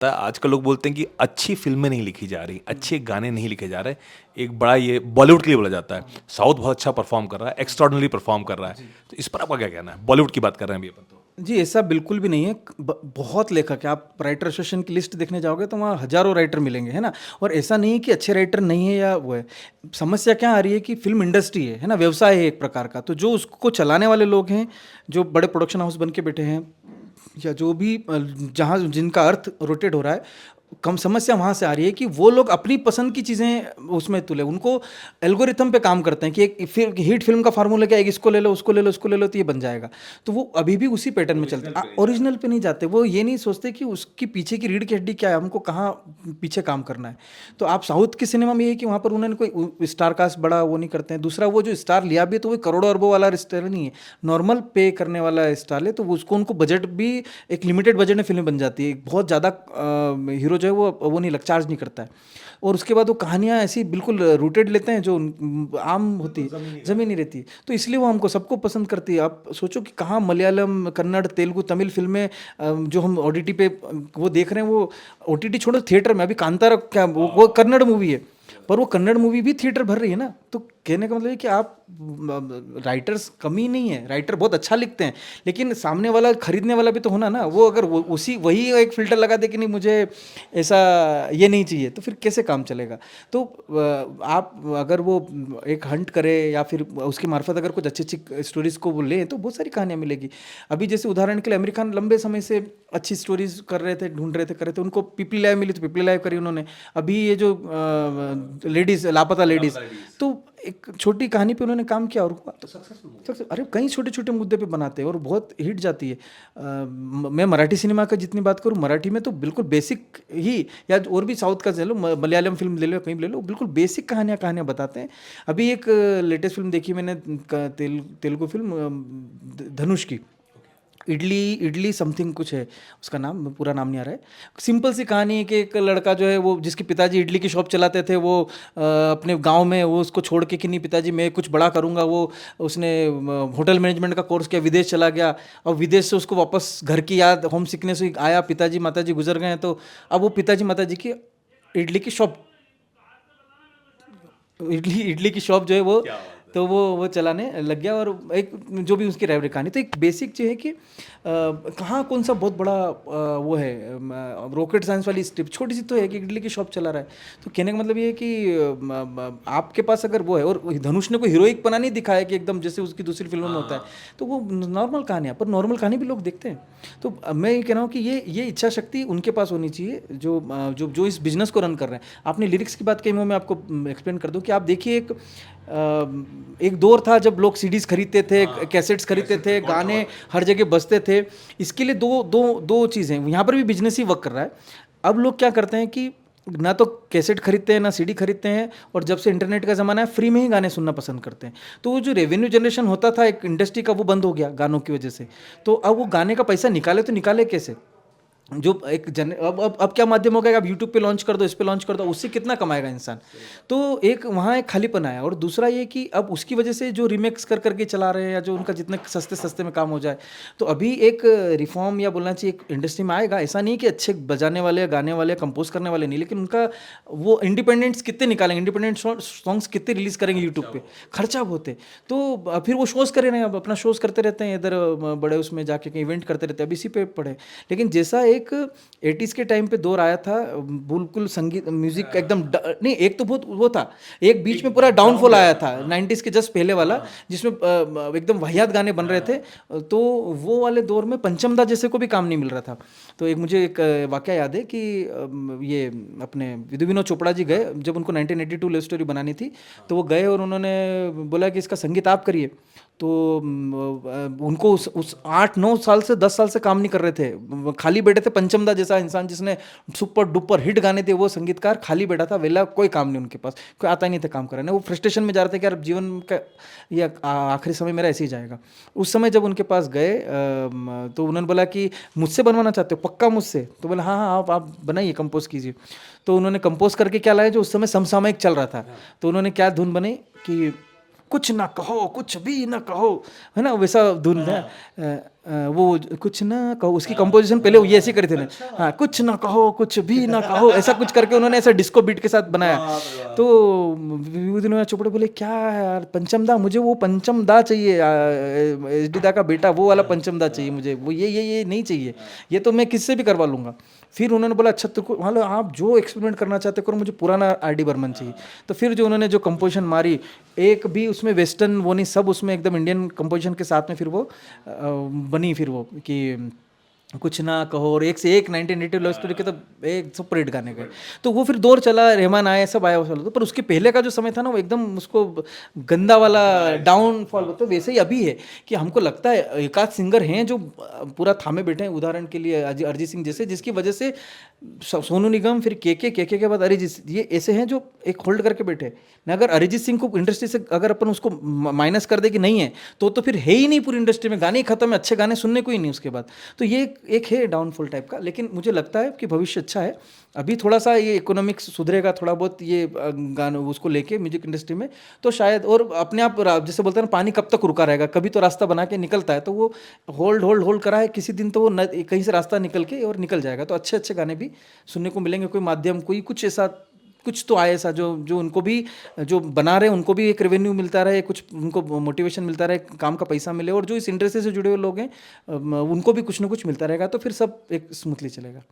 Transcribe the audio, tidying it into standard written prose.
था, आजकल लोग बोलते हैं कि अच्छी फ़िल्में नहीं लिखी जा रही, अच्छे गाने नहीं लिखे जा रहे। एक बड़ा ये बॉलीवुड के लिए बोला जाता है, साउथ बहुत अच्छा परफ़ॉर्म कर रहा है, एक्स्ट्राऑर्डिनरी परफ़ॉर्म कर रहा है। तो इस पर आपका क्या कहना है? बॉलीवुड की बात कर रहे हैं अभी अपन तो। जी, ऐसा बिल्कुल भी नहीं है। बहुत लेखक है, आप राइटर एसोसिएशन की लिस्ट देखने जाओगे तो वहाँ हज़ारों राइटर मिलेंगे, है ना? और ऐसा नहीं है कि अच्छे राइटर नहीं है या वो है। समस्या क्या आ रही है कि फ़िल्म इंडस्ट्री है ना? व्यवसाय है एक प्रकार का, तो जो उसको चलाने वाले लोग हैं, जो बड़े प्रोडक्शन हाउस बन के बैठे हैं या जो भी जहाँ जिनका अर्थ रोटेट हो रहा है, कम समस्या वहाँ से आ रही है कि वो लोग अपनी पसंद की चीज़ें उसमें तुले, उनको एल्गोरिथम पे काम करते हैं कि एक फिर हिट फिल्म का फार्मूला क्या है, एक इसको ले लो, उसको ले लो, उसको ले लो, तो ये बन जाएगा। तो वो अभी भी उसी पैटर्न में चलते हैं, ओरिजिनल पे नहीं जाते। वो ये नहीं सोचते कि उसकी पीछे की रीढ़ की हड्डी क्या है, हमको कहाँ पीछे काम करना है। तो आप साउथ के सिनेमा में ये है कि वहाँ पर उन्होंने कोई स्टार कास्ट बड़ा वो नहीं करते हैं। दूसरा, वो जो स्टार लिया भी है, तो वो करोड़ों अरबों वाला स्टार नहीं है, नॉर्मल पे करने वाला स्टार है, तो वो उसको उनको बजट भी एक लिमिटेड बजट में फिल्म बन जाती है। बहुत ज़्यादा हीरो जो है वो नहीं लग चार्ज नहीं करता है। और उसके बाद वो कहानियाँ ऐसी बिल्कुल रूटेड लेते हैं जो आम होती है, ज़मीनी रहती है। तो इसलिए वो हमको सबको पसंद करती है। आप सोचो कि कहाँ मलयालम, कन्नड़, तेलुगु, तमिल फिल्में जो हम ओटीटी पे वो देख रहे हैं, वो ओटीटी छोड़ो, थिएटर में अभी कांतारा क्या वो कन्नड़ मूवी है, पर वो कन्नड़ मूवी भी थिएटर भर रही है ना। तो कहने का मतलब है कि आप राइटर्स कमी नहीं है, राइटर बहुत अच्छा लिखते हैं, लेकिन सामने वाला खरीदने वाला भी तो होना ना। वो अगर वो उसी वही एक फ़िल्टर लगा दे कि नहीं मुझे ऐसा ये नहीं चाहिए, तो फिर कैसे काम चलेगा? तो आप अगर वो एक हंट करे या फिर उसकी मार्फत अगर कुछ अच्छी-अच्छी स्टोरीज़ को वो लें, तो बहुत सारी कहानियाँ मिलेगी। अभी जैसे उदाहरण के लिए आमिर खान लंबे समय से अच्छी स्टोरीज़ कर रहे थे, ढूँढ रहे थे, कर रहे थे। उनको पीपली लाइव मिली तो पीपली लाइव करी उन्होंने। अभी ये जो लेडीज़ लापता लेडीज़, तो एक छोटी कहानी पे उन्होंने काम किया और हुआ तो सक्सेस। अरे कई छोटे छोटे मुद्दे पे बनाते हैं और बहुत हिट जाती है। मैं मराठी सिनेमा का जितनी बात करूँ, मराठी में तो बिल्कुल बेसिक ही, या और भी साउथ का ले लो, मलयालम फिल्म ले लो, कहीं भी ले लो, बिल्कुल बेसिक कहानियाँ कहानियाँ बताते हैं। अभी एक लेटेस्ट फिल्म देखी मैंने, तेलुगु फिल्म धनुष की, इडली इडली समथिंग कुछ है उसका नाम, पूरा नाम नहीं आ रहा है। सिंपल सी कहानी है कि एक लड़का जो है वो, जिसके पिताजी इडली की शॉप चलाते थे, वो अपने गांव में वो उसको छोड़ के कि नहीं पिताजी मैं कुछ बड़ा करूंगा, वो उसने होटल मैनेजमेंट का कोर्स किया, विदेश चला गया। और विदेश से उसको वापस घर की याद, होम सिकनेस हुई, आया, पिताजी माताजी गुजर गए हैं, तो अब वो पिताजी माताजी की इडली की शॉप, इडली इडली की शॉप जो है वो, तो वो चलाने लग गया। और एक जो भी उसकी ड्राइवरी कहानी, तो एक बेसिक चीज़ है कि कहाँ कौन सा बहुत बड़ा वो है, रॉकेट साइंस वाली स्टेप छोटी सी तो है कि इडली की शॉप चला रहा है। तो कहने का मतलब ये है कि आपके पास अगर वो है, और धनुष ने कोई हीरोइक पना नहीं दिखाया कि एकदम जैसे उसकी दूसरी फिल्मों में होता है, तो वो नॉर्मल कहानियाँ, पर नॉर्मल कहानी भी लोग देखते हैं। तो मैं ये कह रहा हूँ कि ये इच्छा शक्ति उनके पास होनी चाहिए जो जो इस बिजनेस को रन कर रहे हैं। आपने लिरिक्स की बात कही, मैं आपको एक्सप्लेन कर दूं कि आप देखिए, एक दौर था जब लोग सीडीज खरीदते थे, कैसेट्स खरीदते थे, गाने हर जगह बजते थे। इसके लिए दो दो दो चीज़ें, यहाँ पर भी बिजनेस ही वर्क कर रहा है। अब लोग क्या करते हैं कि ना तो कैसेट खरीदते हैं ना सीडी खरीदते हैं, और जब से इंटरनेट का ज़माना है फ्री में ही गाने सुनना पसंद करते हैं। तो वो जो रेवेन्यू जनरेशन होता था एक इंडस्ट्री का, वो बंद हो गया गानों की वजह से। तो अब वो गाने का पैसा निकाले तो निकाले कैसे? जो एक जन अब क्या माध्यम हो गया, आप यूट्यूब पे लॉन्च कर दो, इस पे लॉन्च कर दो, उससे कितना कमाएगा इंसान? तो एक वहाँ एक खालीपन आया। और दूसरा ये कि अब उसकी वजह से जो रिमेक्स कर करके चला रहे हैं, या जो उनका जितने सस्ते सस्ते में काम हो जाए, तो अभी एक रिफॉर्म या बोलना चाहिए एक इंडस्ट्री में आएगा। ऐसा नहीं कि अच्छे बजाने वाले, गाने वाले, कंपोज करने वाले नहीं, लेकिन उनका वो इंडिपेंडेंट्स कितने निकालेंगे, इंडिपेंडेंट सॉन्ग्स कितने रिलीज करेंगे यूट्यूब पे, खर्चा बहुत है। तो फिर वो शोज़ करे रहे हैं, अब अपना शोज़ करते रहते हैं इधर, बड़े उसमें जाके कहीं इवेंट करते रहते हैं, अब इसी पे पड़े। लेकिन जैसा एक 80s के टाइम पे दौर आया था, बिल्कुल संगीत म्यूजिक एकदम नहीं, एक तो बहुत वो था, एक बीच में पूरा डाउनफॉल आया था 90s के जस्ट पहले वाला, जिसमें एकदम वाहियात गाने बन रहे थे। तो वो वाले दौर में पंचमदा जैसे को भी काम नहीं मिल रहा था। तो एक मुझे एक वाकया याद है कि ये अपने विधु विनोद चोपड़ा जी गए, जब उनको 1982 लव स्टोरी बनानी थी, तो वो गए और उन्होंने बोला कि इसका संगीत आप करिए। तो उनको उस 8-9 साल से 10 साल से काम नहीं कर रहे थे, खाली बैठे थे। पंचमदा जैसा इंसान जिसने सुपर डुपर हिट गाने थे, वो संगीतकार खाली बैठा था, वेला, कोई काम नहीं उनके पास, कोई आता ही नहीं था काम कराने। वो फ्रस्ट्रेशन में जा रहे थे कि यार जीवन का ये आखिरी समय मेरा ऐसे ही जाएगा। उस समय जब उनके पास गए, तो उन्होंने बोला कि मुझसे बनवाना चाहते हो पक्का मुझसे? तो बोला हाँ हाँ, आप बनाइए, कंपोज कीजिए। तो उन्होंने कंपोज करके क्या लाया, जो उस समय समसामयिक चल रहा था। तो उन्होंने क्या धुन बनाई कि कुछ ना कहो, कुछ भी ना कहो, है ना, वैसा धुन है। वो कुछ ना कहो, उसकी कंपोजिशन पहले वो ये ऐसे करे थे ना, हाँ, कुछ ना कहो, कुछ भी ना कहो, ऐसा कुछ करके उन्होंने ऐसा डिस्को बीट के साथ बनाया। तो विभूति चोपड़े बोले क्या है यार, पंचम दा, मुझे वो पंचम दा चाहिए, एच डी दा का बेटा वो वाला पंचम दा चाहिए मुझे, वो ये नहीं चाहिए, ये तो मैं किससे भी करवा लूंगा। फिर उन्होंने बोला अच्छा तो मान लो आप जो एक्सपेरिमेंट करना चाहते करो, मुझे पुराना आर डी बर्मन चाहिए। तो फिर जो उन्होंने जो कंपोजिशन मारी, एक भी उसमें वेस्टर्न वो नहीं, सब उसमें एकदम इंडियन कंपोजिशन के साथ में फिर वो बनी, फिर वो कि कुछ ना कहो, और एक से एक 1980 लव स्टोरी के तो एक सुपर गाने गए। तो वो फिर दौर चला, रहमान आए, सब आया उस वाला, तो पर उसके पहले का जो समय था ना वो एकदम उसको गंदा वाला डाउनफॉल, तो वैसे ही अभी है कि हमको लगता है एक आध सिंगर हैं जो पूरा थामे बैठे हैं, उदाहरण के लिए अरिजीत सिंह जैसे, जिसकी वजह से सोनू निगम, फिर के बाद अरिजीत, ये ऐसे हैं जो एक होल्ड करके बैठे ना। अगर अरिजीत सिंह को इंडस्ट्री से अगर अपन उसको माइनस कर दे कि नहीं है, तो फिर है ही नहीं पूरी इंडस्ट्री में, गाने ही खत्म है, अच्छे गाने सुनने को ही नहीं उसके बाद। तो ये एक है डाउनफॉल टाइप का, लेकिन मुझे लगता है कि भविष्य अच्छा है। अभी थोड़ा सा ये इकोनॉमिक्स सुधरेगा थोड़ा बहुत, ये गानों उसको लेके म्यूजिक इंडस्ट्री में, तो शायद, और अपने आप जैसे बोलते हैं ना, पानी कब तक रुका रहेगा, कभी तो रास्ता बना के निकलता है, तो वो होल्ड करा है, किसी दिन तो वो कहीं से रास्ता निकल के और निकल जाएगा। तो अच्छे अच्छे गाने भी सुनने को मिलेंगे, कोई माध्यम, कोई कुछ ऐसा कुछ तो आए ऐसा जो उनको भी, जो बना रहे हैं उनको भी एक रेवेन्यू मिलता रहे, कुछ उनको मोटिवेशन मिलता रहे, काम का पैसा मिले, और जो इस इंडस्ट्री से जुड़े हुए लोग हैं उनको भी कुछ ना कुछ मिलता रहेगा, तो फिर सब एक स्मूथली चलेगा।